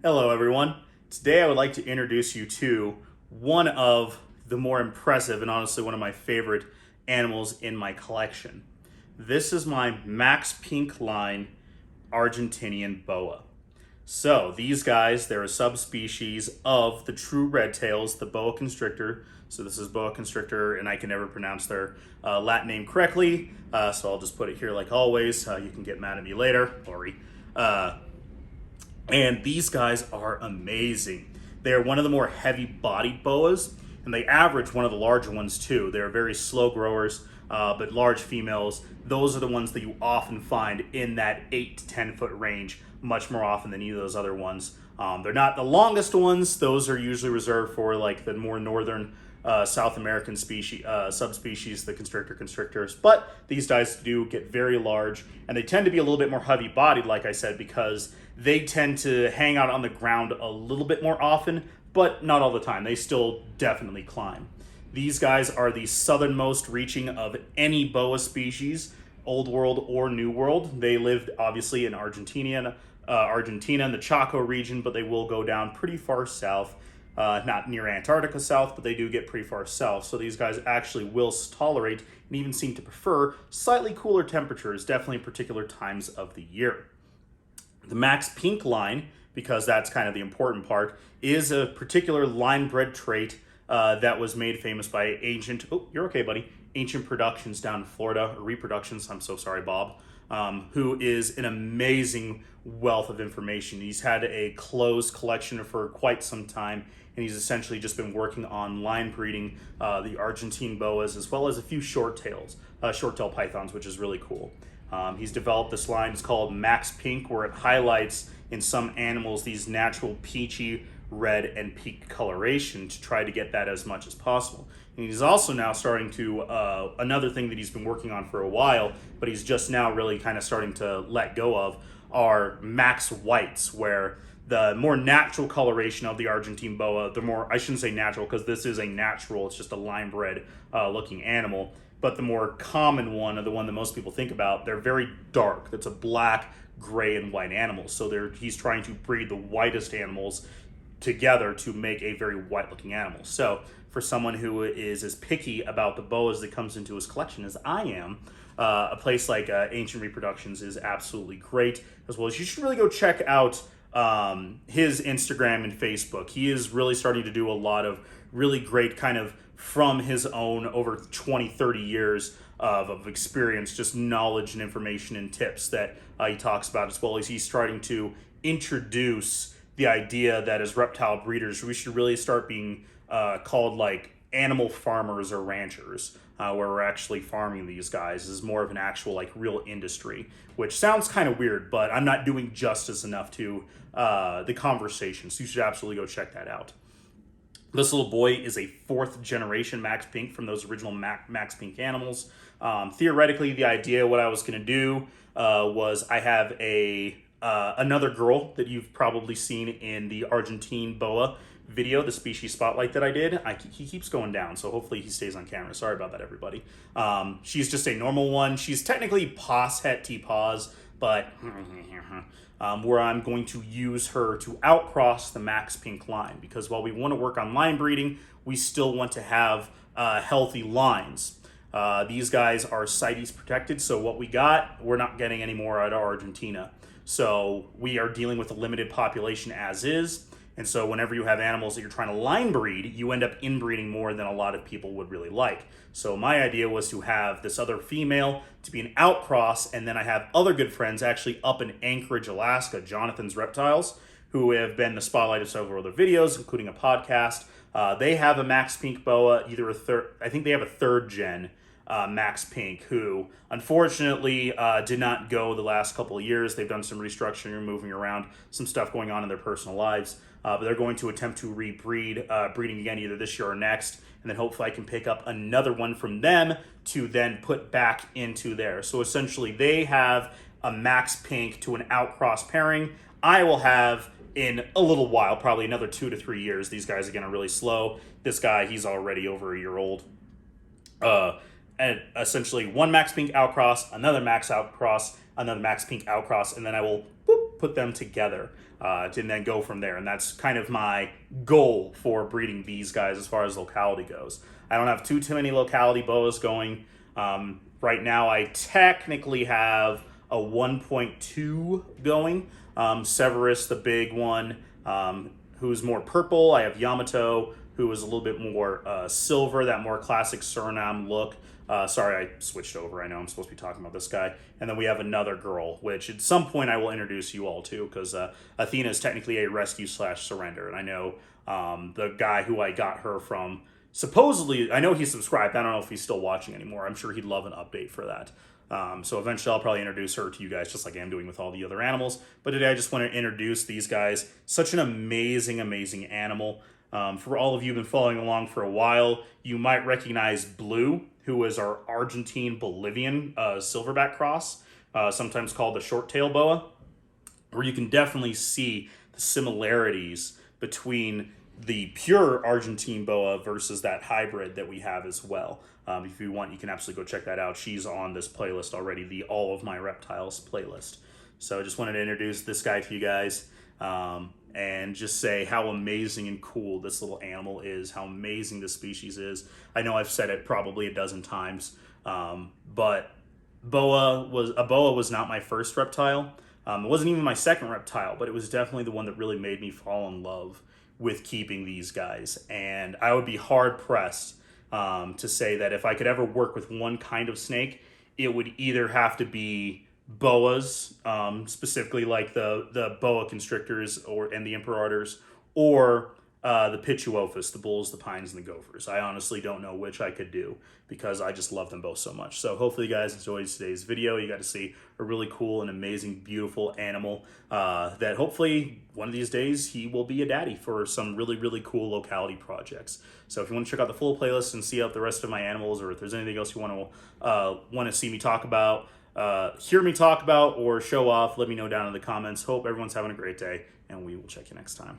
Hello, everyone. Today I would like to introduce you to one of the more impressive and honestly one of my favorite animals in my collection. This is my Maxx Pink line Argentinian boa. So these guys, they're a subspecies of the true red tails, the boa constrictor. So this is boa constrictor, and I can never pronounce their Latin name correctly. So I'll just put it here like always. You can get mad at me later, sorry. And these guys are amazing. They're one of the more heavy-bodied boas, and they average one of the larger ones too. They're very slow growers, but large females. Those are the ones that you often find in that 8 to 10 foot range, much more often than any of those other ones. They're not the longest ones. Those are usually reserved for like the more northern South American species, subspecies, the constrictors. But these guys do get very large, and they tend to be a little bit more heavy-bodied, like I said, because they tend to hang out on the ground a little bit more often, but not all the time. They still definitely climb. These guys are the southernmost reaching of any boa species, Old World or New World. They lived obviously in Argentina and the Chaco region, but they will go down pretty far south. Not near Antarctica south, but they do get pretty far south. So these guys actually will tolerate and even seem to prefer slightly cooler temperatures, definitely in particular times of the year. The Maxx Pink line, because that's kind of the important part, is a particular line bred trait that was made famous by Ancient Productions down in Florida, or Reproductions, I'm so sorry, Bob, who is an amazing wealth of information. He's had a closed collection for quite some time, and he's essentially just been working on line breeding the Argentine boas, as well as a few short-tail pythons, which is really cool. He's developed this line. It's called Maxx Pink, where it highlights in some animals these natural peachy, red, and peaked coloration to try to get that as much as possible. And he's also now starting to, another thing that he's been working on for a while, but he's just now really kind of starting to let go of, are Maxx Whites, where the more natural coloration of the Argentine boa, the more, I shouldn't say natural because this is a natural, it's just a line bred looking animal, but the more common one, or the one that most people think about, they're very dark. That's a black, gray, and white animal. So he's trying to breed the whitest animals together to make a very white looking animal. So for someone who is as picky about the boas that comes into his collection as I am, a place like Ancient Reproductions is absolutely great, as well as you should really go check out his Instagram and Facebook. He is really starting to do a lot of really great kind of from his own over 20, 30 years of experience, just knowledge and information and tips that he talks about, as well as he's starting to introduce the idea that as reptile breeders, we should really start being called like animal farmers or ranchers, where we're actually farming these guys. This is more of an actual like real industry, which sounds kind of weird, but I'm not doing justice enough to the conversation, so you should absolutely go check that out. This little boy is a 4th generation Maxx Pink from those original Maxx Pink animals. Theoretically, the idea, what I was going to do was I have another girl that you've probably seen in the Argentine boa video, the species spotlight that I did. He keeps going down, so hopefully he stays on camera. Sorry about that, everybody. She's just a normal one. She's technically pos het T-pos, but where I'm going to use her to outcross the Maxx Pink line, because while we want to work on line breeding, we still want to have healthy lines. These guys are CITES protected, so what we're not getting any more out of Argentina. So we are dealing with a limited population as is. And so whenever you have animals that you're trying to line breed, you end up inbreeding more than a lot of people would really like. So my idea was to have this other female to be an outcross, and then I have other good friends actually up in Anchorage, Alaska, Jonathan's Reptiles, who have been the spotlight of several other videos, including a podcast. They have a Maxx Pink boa, I think they have a 3rd gen Maxx Pink, who unfortunately did not go the last couple of years. They've done some restructuring and moving around, some stuff going on in their personal lives. But they're going to attempt to rebreed, breeding again either this year or next, and then hopefully I can pick up another one from them to then put back into there. So essentially they have a Maxx Pink to an outcross pairing. I will have in a little while, probably another 2 to 3 years. These guys again are really slow. This guy, he's already over a year old. And essentially one Maxx Pink outcross, another Maxx outcross, another Maxx Pink outcross, and then I will put them together. and then go from there. And that's kind of my goal for breeding these guys as far as locality goes. I don't have too many locality boas going. Right now, I technically have a 1.2 going. Severus, the big one, who's more purple. I have Yamato, who is a little bit more silver, that more classic Suriname look. Sorry, I switched over. I know I'm supposed to be talking about this guy. And then we have another girl, which at some point I will introduce you all to, because Athena is technically a rescue/surrender. And I know the guy who I got her from, supposedly, I know he's subscribed. I don't know if he's still watching anymore. I'm sure he'd love an update for that. So eventually I'll probably introduce her to you guys, just like I'm doing with all the other animals. But today I just want to introduce these guys. Such an amazing, amazing animal. For all of you who've been following along for a while, you might recognize Blue, who is our Argentine Bolivian silverback cross, sometimes called the short-tail boa, where you can definitely see the similarities between the pure Argentine boa versus that hybrid that we have as well. If you want, you can absolutely go check that out. She's on this playlist already, the All of My Reptiles playlist. So I just wanted to introduce this guy to you guys. And just say how amazing and cool this little animal is, how amazing this species is. I know I've said it probably a dozen times, but boa was not my first reptile. It wasn't even my second reptile, but it was definitely the one that really made me fall in love with keeping these guys. And I would be hard pressed to say that if I could ever work with one kind of snake, it would either have to be boas, specifically like the boa constrictors and the emperor otters, or the pituophis, the bulls, the pines, and the gophers. I honestly don't know which I could do because I just love them both so much. So hopefully you guys enjoyed today's video. You got to see a really cool and amazing, beautiful animal that hopefully one of these days he will be a daddy for some really, really cool locality projects. So if you want to check out the full playlist and see out the rest of my animals, or if there's anything else you want to see me talk about, hear me talk about, or show off, let me know down in the comments. Hope everyone's having a great day, and we will check you next time.